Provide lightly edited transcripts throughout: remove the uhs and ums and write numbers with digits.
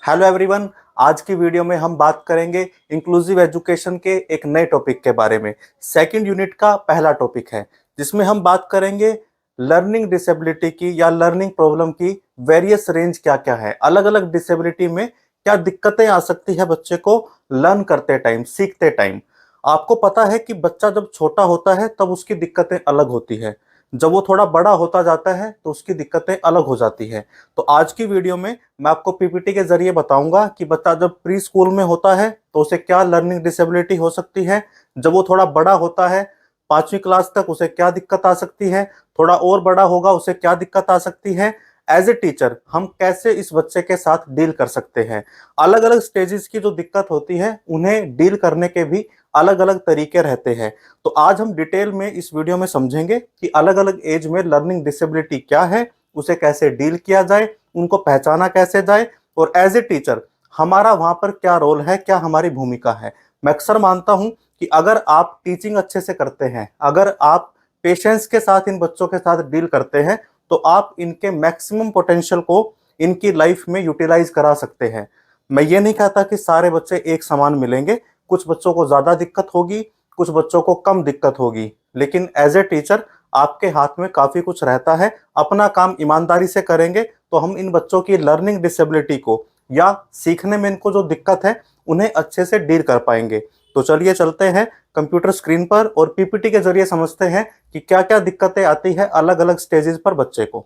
Hello everyone. आज की video में हम बात करेंगे इंक्लूसिव एजुकेशन के एक नए टॉपिक के बारे में। सेकंड यूनिट का पहला टॉपिक है जिसमें हम बात करेंगे लर्निंग डिसेबिलिटी की या लर्निंग प्रॉब्लम की वेरियस रेंज क्या क्या है। अलग अलग डिसेबिलिटी में क्या दिक्कतें आ सकती है बच्चे को लर्न करते टाइम, सीखते टाइम। आपको पता है कि बच्चा जब छोटा होता है तब उसकी दिक्कतें अलग होती है, जब वो थोड़ा बड़ा होता जाता है तो उसकी दिक्कतें अलग हो जाती है। तो आज की वीडियो में मैं आपको पीपीटी के जरिए बताऊंगा कि बच्चा जब प्री स्कूल में होता है तो उसे क्या लर्निंग डिसेबिलिटी हो सकती है, जब वो थोड़ा बड़ा होता है 5वीं क्लास तक उसे क्या दिक्कत आ सकती है, थोड़ा और बड़ा होगा उसे क्या दिक्कत आ सकती है। एज ए टीचर हम कैसे इस बच्चे के साथ डील कर सकते हैं। अलग अलग स्टेजेस की जो दिक्कत होती है उन्हें डील करने के भी अलग अलग तरीके रहते हैं। तो आज हम डिटेल में इस वीडियो में समझेंगे कि अलग अलग एज में लर्निंग डिसेबिलिटी क्या है, उसे कैसे डील किया जाए, उनको पहचाना कैसे जाए, और एज ए टीचर हमारा वहां पर क्या रोल है, क्या हमारी भूमिका है। मैं अक्सर मानता हूं कि अगर आप टीचिंग अच्छे से करते हैं, अगर आप पेशेंस के साथ इन बच्चों के साथ डील करते हैं, तो आप इनके मैक्सिमम पोटेंशियल को इनकी लाइफ में यूटिलाइज करा सकते हैं। मैं ये नहीं कहता कि सारे बच्चे एक समान मिलेंगे, कुछ बच्चों को ज्यादा दिक्कत होगी, कुछ बच्चों को कम दिक्कत होगी, लेकिन एज ए टीचर आपके हाथ में काफी कुछ रहता है। अपना काम ईमानदारी से करेंगे तो हम इन बच्चों की लर्निंग डिसेबिलिटी को या सीखने में इनको जो दिक्कत है उन्हें अच्छे से डील कर पाएंगे। तो चलिए चलते हैं कंप्यूटर स्क्रीन पर और पीपीटी के जरिए समझते हैं कि क्या क्या दिक्कतें आती है अलग अलग स्टेजेस पर बच्चे को।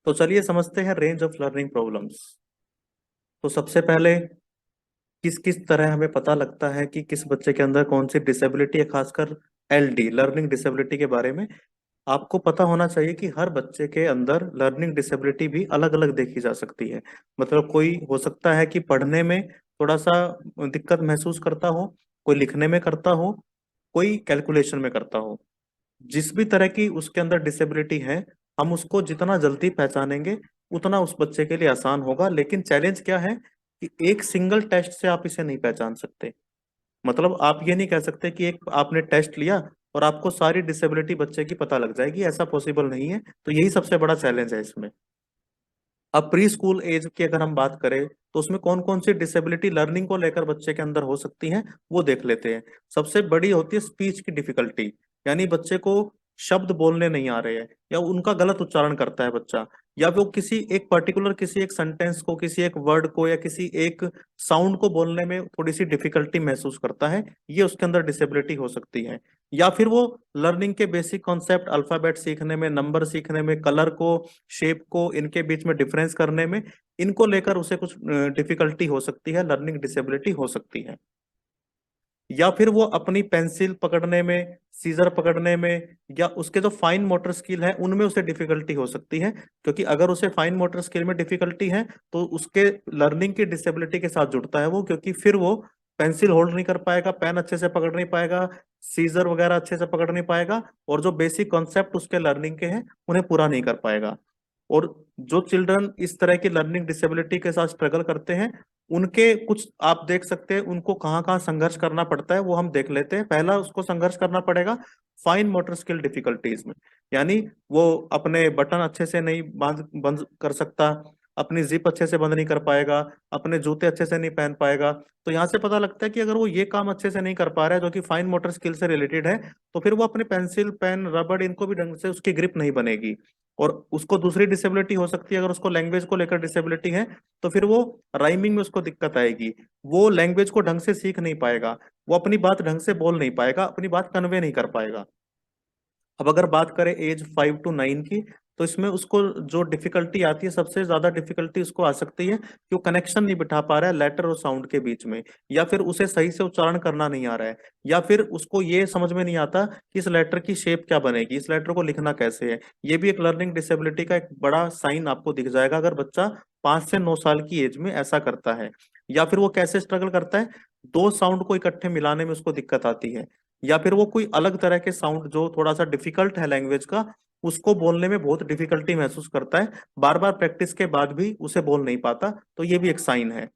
तो चलिए समझते हैं रेंज ऑफ लर्निंग प्रॉब्लम्स। तो सबसे पहले किस किस तरह हमें पता लगता है कि किस बच्चे के अंदर कौन सी डिसेबिलिटी है, खासकर एलडी लर्निंग डिसेबिलिटी के बारे में आपको पता होना चाहिए कि हर बच्चे के अंदर लर्निंग डिसेबिलिटी भी अलग अलग देखी जा सकती है। मतलब कोई हो सकता है कि पढ़ने में थोड़ा सा दिक्कत महसूस करता हो, कोई लिखने में करता हो, कोई कैलकुलेशन में करता हो। जिस भी तरह की उसके अंदर डिसेबिलिटी है, हम उसको जितना जल्दी पहचानेंगे उतना उस बच्चे के लिए आसान होगा। लेकिन चैलेंज क्या है कि एक सिंगल टेस्ट से आप इसे नहीं पहचान सकते। मतलब आप ये नहीं कह सकते कि एक आपने टेस्ट लिया और आपको सारी डिसेबिलिटी बच्चे की पता लग जाएगी, ऐसा पॉसिबल नहीं है। तो यही सबसे बड़ा चैलेंज है इसमें। अब प्री स्कूल एज की अगर हम बात करें तो उसमें कौन कौन सी डिसेबिलिटी लर्निंग को लेकर बच्चे के अंदर हो सकती हैं वो देख लेते हैं। सबसे बड़ी होती है स्पीच की डिफिकल्टी, यानी बच्चे को शब्द बोलने नहीं आ रहे हैं या उनका गलत उच्चारण करता है बच्चा, या वो किसी एक पर्टिकुलर किसी एक सेंटेंस को, किसी एक वर्ड को या किसी एक साउंड को बोलने में थोड़ी सी डिफिकल्टी महसूस करता है। ये उसके अंदर डिसेबिलिटी हो सकती है। या फिर वो लर्निंग के बेसिक कॉन्सेप्ट अल्फाबेट सीखने में, नंबर सीखने में, कलर को, शेप को, इनके बीच में डिफरेंस करने में, इनको लेकर उसे कुछ डिफिकल्टी हो सकती है, लर्निंग डिसेबिलिटी हो सकती है। या फिर वो अपनी पेंसिल पकड़ने में, सीजर पकड़ने में, या उसके जो फाइन मोटर स्किल है उनमें उसे डिफिकल्टी हो सकती है। क्योंकि अगर उसे फाइन मोटर स्किल में डिफिकल्टी है तो उसके लर्निंग की डिसेबिलिटी के साथ जुड़ता है वो, क्योंकि फिर वो पेंसिल होल्ड नहीं कर पाएगा, पेन अच्छे से पकड़ नहीं पाएगा, सीजर वगैरह अच्छे से पकड़ नहीं पाएगा, और जो बेसिक कॉन्सेप्ट उसके लर्निंग के हैं उन्हें पूरा नहीं कर पाएगा। और जो चिल्ड्रन इस तरह की लर्निंग डिसेबिलिटी के साथ स्ट्रगल करते हैं, उनके कुछ आप देख सकते हैं उनको कहाँ कहाँ संघर्ष करना पड़ता है, वो हम देख लेते हैं। पहला उसको संघर्ष करना पड़ेगा फाइन मोटर स्किल डिफिकल्टीज में, यानी वो अपने बटन अच्छे से नहीं बांध बंद कर सकता, अपनी जिप अच्छे से बंद नहीं कर पाएगा, अपने जूते अच्छे से नहीं पहन पाएगा। तो यहाँ से पता लगता है कि अगर वो ये काम अच्छे से नहीं कर पा रहा है जो कि फाइन मोटर स्किल से रिलेटेड है, तो फिर वो अपने पेंसिल, पेन, रबड़, इनको भी ढंग से उसकी ग्रिप नहीं बनेगी। और उसको दूसरी डिसेबिलिटी हो सकती है, अगर उसको लैंग्वेज को लेकर डिसेबिलिटी है तो फिर वो राइमिंग में उसको दिक्कत आएगी, वो लैंग्वेज को ढंग से सीख नहीं पाएगा, वो अपनी बात ढंग से बोल नहीं पाएगा, अपनी बात कन्वे नहीं कर पाएगा। अब अगर बात करें एज 5 to 9 की, तो इसमें उसको जो डिफिकल्टी आती है, सबसे ज्यादा डिफिकल्टी उसको आ सकती है कि वो कनेक्शन नहीं बिठा पा रहा है लेटर और साउंड के बीच में, या फिर उसे सही से उच्चारण करना नहीं आ रहा है, या फिर उसको ये समझ में नहीं आता कि इस लेटर की शेप क्या बनेगी, इस लेटर को लिखना कैसे है। ये भी एक लर्निंग डिसेबिलिटी का एक बड़ा साइन आपको दिख जाएगा अगर बच्चा 5 से 9 साल की एज में ऐसा करता है। या फिर वो कैसे स्ट्रगल करता है, दो साउंड को इकट्ठे मिलाने में उसको दिक्कत आती है, या फिर वो कोई अलग तरह के साउंड जो थोड़ा सा डिफिकल्ट है लैंग्वेज का, उसको बोलने में बहुत डिफिकल्टी महसूस करता है, बार बार प्रैक्टिस के बाद भी उसे बोल नहीं पाता। तो ये भी एक साइन है।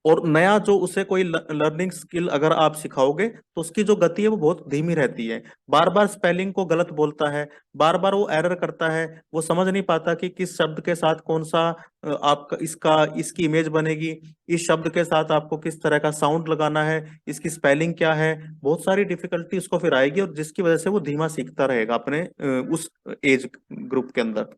और नया जो उसे कोई लर्निंग स्किल अगर आप सिखाओगे तो उसकी जो गति है वो बहुत धीमी रहती है। बार बार स्पेलिंग को गलत बोलता है, बार बार वो एरर करता है, वो समझ नहीं पाता कि किस शब्द के साथ कौन सा आपका इसका इसकी इमेज बनेगी, इस शब्द के साथ आपको किस तरह का साउंड लगाना है, इसकी स्पेलिंग क्या है। बहुत सारी डिफिकल्टी उसको फिर आएगी और जिसकी वजह से वो धीमा सीखता रहेगा अपने उस एज ग्रुप के अंदर।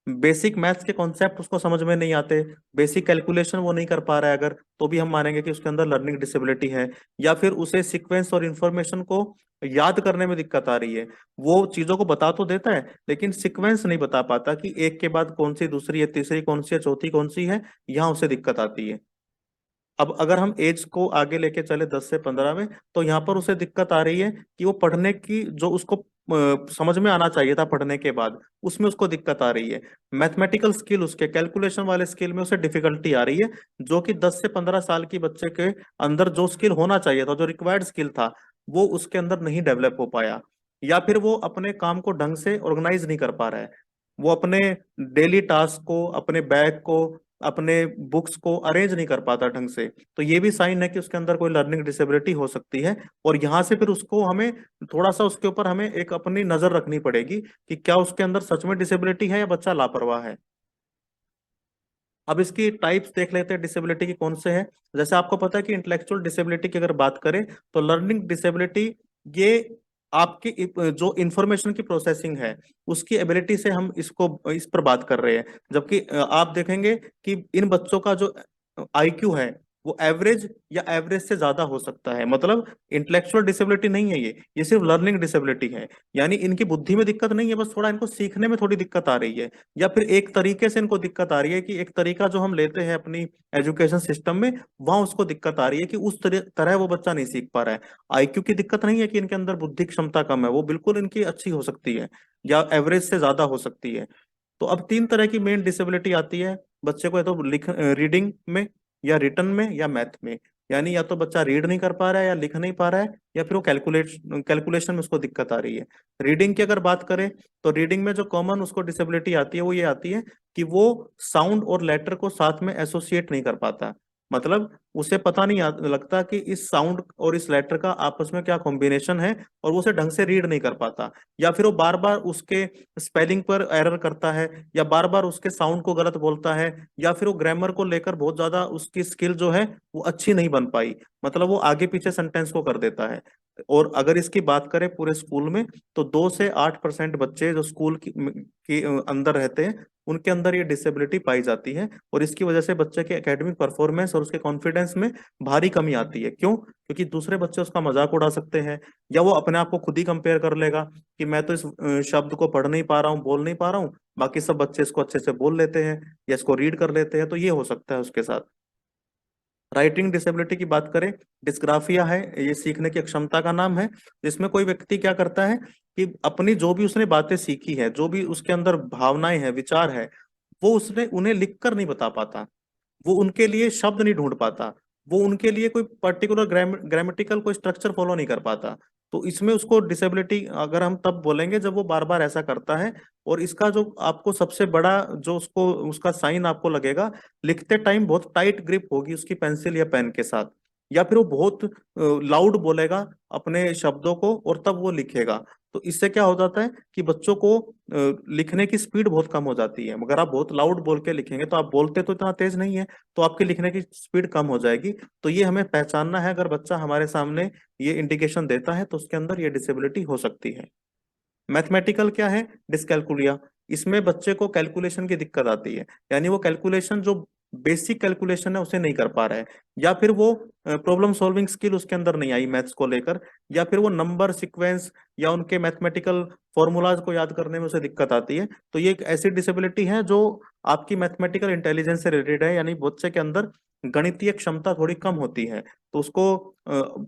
बेसिक मैथ्स के कॉन्सेप्ट उसको समझ में नहीं आते, बेसिक कैलकुलेशन वो नहीं कर पा रहा है अगर, तो भी हम मानेंगे कि उसके अंदर लर्निंग डिसेबिलिटी है। या फिर उसे सीक्वेंस और इन्फॉर्मेशन को याद करने में दिक्कत आ रही है। वो चीजों को बता तो देता है लेकिन सीक्वेंस नहीं बता पाता कि एक के बाद कौन सी दूसरी है, तीसरी कौन सी है, चौथी कौन सी है। यहाँ उसे दिक्कत आती है। अब अगर हम एज को आगे लेके चले 10 से 15 में, तो यहाँ पर उसे दिक्कत आ रही है कि वो पढ़ने की जो उसको समझ में आना चाहिए था पढ़ने के बाद, उसमें उसको दिक्कत आ रही है। मैथमेटिकल स्किल, उसके कैलकुलेशन वाले स्किल में उसे डिफिकल्टी आ रही है। जो कि 10 से 15 साल की बच्चे के अंदर जो स्किल होना चाहिए था, जो रिक्वायर्ड स्किल था, वो उसके अंदर नहीं डेवलप हो पाया। या फिर वो अपने काम को ढंग से ऑर्गेनाइज नहीं कर पा रहा है। वो अपने डेली टास्क को, अपने बैग को, अपने बुक्स को अरेंज नहीं कर पाता ढंग से। तो ये भी साइन है कि उसके अंदर कोई लर्निंग डिसेबिलिटी हो सकती है। और यहाँ से फिर उसको हमें थोड़ा सा उसके ऊपर हमें एक अपनी नजर रखनी पड़ेगी कि क्या उसके अंदर सच में डिसेबिलिटी है या बच्चा लापरवाह है। अब इसकी टाइप्स देख लेते हैं डिसेबिलिटी की कौन से हैं। जैसे आपको पता है कि इंटेलेक्चुअल डिसेबिलिटी की अगर बात करें तो लर्निंग डिसेबिलिटी, ये आपकी जो इंफॉर्मेशन की प्रोसेसिंग है उसकी एबिलिटी से हम इसको इस पर बात कर रहे हैं। जबकि आप देखेंगे कि इन बच्चों का जो आईक्यू है वो एवरेज या एवरेज से ज्यादा हो सकता है। मतलब इंटेलेक्चुअल डिसेबिलिटी नहीं है ये सिर्फ लर्निंग डिसेबिलिटी है। यानी इनकी बुद्धि में दिक्कत नहीं है, बस थोड़ा इनको सीखने में थोड़ी दिक्कत आ रही है। या फिर एक तरीके से इनको दिक्कत आ रही है कि एक तरीका जो हम लेते हैं अपनी एजुकेशन सिस्टम में, वहां उसको दिक्कत आ रही है कि उस तरह वो बच्चा नहीं सीख पा रहा है। आईक्यू की दिक्कत नहीं है कि इनके अंदर बुद्धि क्षमता कम है, वो बिल्कुल इनकी अच्छी हो सकती है या एवरेज से ज्यादा हो सकती है। तो अब 3 तरह की मेन डिसेबिलिटी आती है बच्चे को, या तो रीडिंग में, या रिटन में, या मैथ में। यानी या तो बच्चा रीड नहीं कर पा रहा है या लिख नहीं पा रहा है, या फिर वो कैलकुलेशन में उसको दिक्कत आ रही है। रीडिंग की अगर बात करें तो रीडिंग में जो कॉमन उसको डिसेबिलिटी आती है वो ये आती है कि वो साउंड और लेटर को साथ में एसोसिएट नहीं कर पाता। मतलब उसे पता नहीं लगता कि इस साउंड और इस लेटर का आपस में क्या कॉम्बिनेशन है, और वो उसे ढंग से रीड नहीं कर पाता। या फिर वो बार बार उसके स्पेलिंग पर एरर करता है, या बार बार उसके साउंड को गलत बोलता है, या फिर वो ग्रामर को लेकर बहुत ज्यादा उसकी स्किल जो है वो अच्छी नहीं बन पाई। मतलब वो आगे पीछे सेंटेंस को कर देता है। और अगर इसकी बात करें पूरे स्कूल में, तो 2 से 8% बच्चे जो स्कूल की अंदर रहते हैं उनके अंदर ये डिसेबिलिटी पाई जाती है। और इसकी वजह से बच्चे के एकेडमिक परफॉर्मेंस और उसके कॉन्फिडेंस में भारी कमी आती है। क्यों? क्योंकि दूसरे बच्चे उसका मजाक उड़ा सकते हैं, या वो अपने आप को खुद ही कंपेयर कर लेगा कि मैं तो इस शब्द को पढ़ नहीं पा रहा हूँ, बोल नहीं पा रहा हूँ, बाकी सब बच्चे इसको अच्छे से बोल लेते हैं या इसको रीड कर लेते हैं। तो ये हो सकता है उसके साथ। राइटिंग डिसेबिलिटी की बात करें, डिस्ग्राफिया है, ये सीखने की अक्षमता का नाम है। जिसमें कोई व्यक्ति क्या करता है कि अपनी जो भी उसने बातें सीखी है, जो भी उसके अंदर भावनाएं हैं, विचार है, वो उसने उन्हें लिख कर नहीं बता पाता। वो उनके लिए शब्द नहीं ढूंढ पाता। वो उनके लिए कोई पर्टिकुलर ग्रामेटिकल कोई स्ट्रक्चर फॉलो नहीं कर पाता। तो इसमें उसको डिसेबिलिटी अगर हम तब बोलेंगे जब वो बार बार ऐसा करता है। और इसका जो आपको सबसे बड़ा जो उसको उसका साइन आपको लगेगा, लिखते टाइम बहुत टाइट ग्रिप होगी उसकी पेंसिल या पेन के साथ, या फिर वो बहुत लाउड बोलेगा अपने शब्दों को और तब वो लिखेगा। तो इससे क्या हो जाता है कि बच्चों को लिखने की स्पीड बहुत कम हो जाती है। अगर आप बहुत लाउड बोल के लिखेंगे, तो आप बोलते तो इतना तेज नहीं है, तो आपकी लिखने की स्पीड कम हो जाएगी। तो ये हमें पहचानना है, अगर बच्चा हमारे सामने ये इंडिकेशन देता है तो उसके अंदर ये डिसेबिलिटी हो सकती है। मैथमेटिकल क्या है? डिसकैलकुलिया। इसमें बच्चे को कैलकुलेशन की दिक्कत आती है। यानी वो कैलकुलेशन जो बेसिक कैलकुलेशन है उसे नहीं कर पा रहा है, या फिर वो प्रॉब्लम सॉल्विंग स्किल उसके अंदर नहीं आई मैथ्स को लेकर, या फिर वो नंबर सीक्वेंस या उनके मैथमेटिकल फॉर्मूलाज को याद करने में उसे दिक्कत आती है। तो ये एक ऐसी डिसेबिलिटी है जो आपकी मैथमेटिकल इंटेलिजेंस से रिलेटेड है। यानी बच्चे के अंदर गणितीय क्षमता थोड़ी कम होती है, तो उसको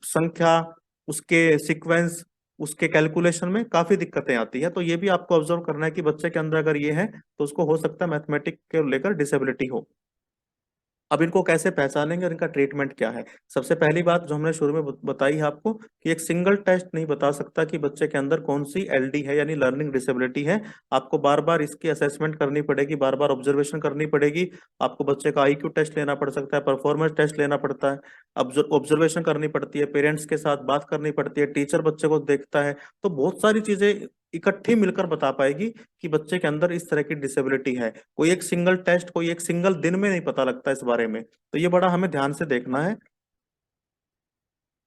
संख्या, उसके सीक्वेंस, उसके कैलकुलेशन में काफी दिक्कतें आती है। तो ये भी आपको ऑब्जर्व करना है कि बच्चे के अंदर अगर ये है तो उसको हो सकता है मैथमेटिक्स के लेकर डिसेबिलिटी हो। अब इनको कैसे पहचानेंगे और इनका ट्रीटमेंट क्या है? सबसे पहली बात जो हमने शुरू में बताई है आपको कि एक सिंगल टेस्ट नहीं बता सकता कि बच्चे के अंदर कौन सी एलडी है यानी लर्निंग डिसेबिलिटी है। आपको बार बार इसकी असेसमेंट करनी पड़ेगी, बार बार ऑब्जर्वेशन करनी पड़ेगी। आपको बच्चे का आईक्यू टेस्ट लेना पड़ सकता है, परफॉर्मेंस टेस्ट लेना पड़ता है, ऑब्जर्वेशन करनी पड़ती है, पेरेंट्स के साथ बात करनी पड़ती है, टीचर बच्चे को देखता है। तो बहुत सारी चीजें इकट्ठी मिलकर बता पाएगी कि बच्चे के अंदर इस तरह की डिसेबिलिटी है। कोई एक सिंगल टेस्ट, कोई एक सिंगल दिन में नहीं पता लगता इस बारे में। तो ये बड़ा हमें ध्यान से देखना है।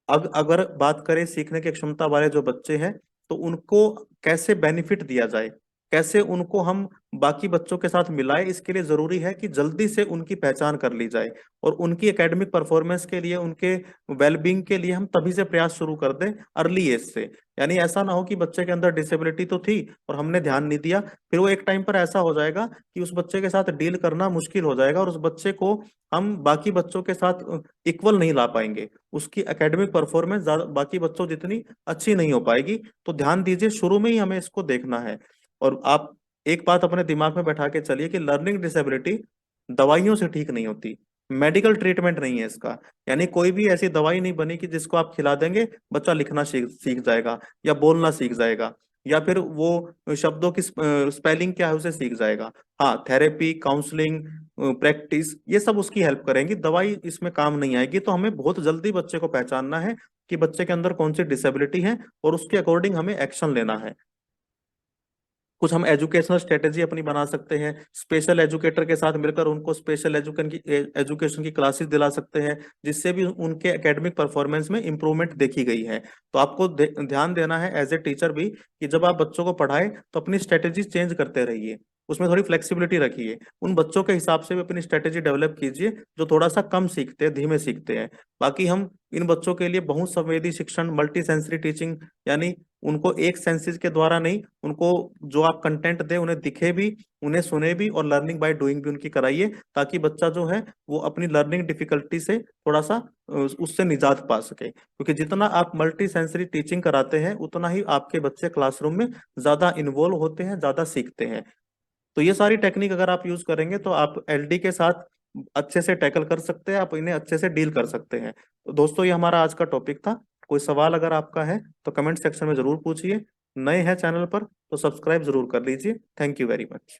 अब अगर बात करें सीखने की क्षमता वाले जो बच्चे हैं, तो उनको कैसे बेनिफिट दिया जाए, कैसे उनको हम बाकी बच्चों के साथ मिलाए, इसके लिए जरूरी है कि जल्दी से उनकी पहचान कर ली जाए। और उनकी एकेडमिक परफॉर्मेंस के लिए, उनके वेलबींग के लिए हम तभी से प्रयास शुरू कर दें, अर्ली एज से। यानी ऐसा ना हो कि बच्चे के अंदर डिसेबिलिटी तो थी और हमने ध्यान नहीं दिया, फिर वो एक टाइम पर ऐसा हो जाएगा कि उस बच्चे के साथ डील करना मुश्किल हो जाएगा और उस बच्चे को हम बाकी बच्चों के साथ इक्वल नहीं ला पाएंगे। उसकी एकेडमिक परफॉर्मेंस बाकी बच्चों जितनी अच्छी नहीं हो पाएगी। तो ध्यान दीजिए, शुरू में ही हमें इसको देखना है। और आप एक बात अपने दिमाग में बैठा के चलिए कि लर्निंग डिसेबिलिटी दवाइयों से ठीक नहीं होती, मेडिकल ट्रीटमेंट नहीं है इसका। यानी कोई भी ऐसी दवाई नहीं बनी कि जिसको आप खिला देंगे बच्चा लिखना सीख सीख जाएगा या बोलना सीख जाएगा या फिर वो शब्दों की स्पेलिंग क्या है उसे सीख जाएगा। हाँ, थेरेपी, काउंसलिंग, प्रैक्टिस, ये सब उसकी हेल्प करेंगी, दवाई इसमें काम नहीं आएगी। तो हमें बहुत जल्दी बच्चे को पहचानना है कि बच्चे के अंदर कौन सी डिसेबिलिटी है और उसके अकॉर्डिंग हमें एक्शन लेना है। कुछ हम एजुकेशनल स्ट्रेटेजी अपनी बना सकते हैं, स्पेशल एजुकेटर के साथ मिलकर उनको स्पेशल एजुकेशन की क्लासेस दिला सकते हैं, जिससे भी उनके एकेडमिक परफॉर्मेंस में इंप्रूवमेंट देखी गई है। तो आपको ध्यान देना है एज ए टीचर भी कि जब आप बच्चों को पढ़ाएं तो अपनी स्ट्रेटेजी चेंज करते रहिए, उसमें थोड़ी फ्लेक्सिबिलिटी रखिए, उन बच्चों के हिसाब से भी अपनी स्ट्रेटेजी डेवलप कीजिए जो थोड़ा सा कम सीखते हैं, धीमे सीखते हैं। बाकी हम इन बच्चों के लिए बहुत संवेदी शिक्षण, मल्टी सेंसरी टीचिंग, यानी उनको एक सेंसेस के द्वारा नहीं, उनको जो आप कंटेंट दे उन्हें दिखे भी, उन्हें सुने भी और लर्निंग बाय डूइंग भी उनकी कराइए, ताकि बच्चा जो है वो अपनी लर्निंग डिफिकल्टी से थोड़ा सा उससे निजात पा सके। क्योंकि जितना आप मल्टी सेंसरी टीचिंग कराते हैं उतना ही आपके बच्चे क्लासरूम में ज्यादा इन्वॉल्व होते हैं, ज्यादा सीखते हैं। तो ये सारी टेक्निक अगर आप यूज करेंगे तो आप एलडी के साथ अच्छे से टैकल कर सकते हैं, आप इन्हें अच्छे से डील कर सकते हैं। तो दोस्तों, ये हमारा आज का टॉपिक था। कोई सवाल अगर आपका है तो कमेंट सेक्शन में जरूर पूछिए। नए हैं चैनल पर तो सब्सक्राइब जरूर कर लीजिए। Thank you very much.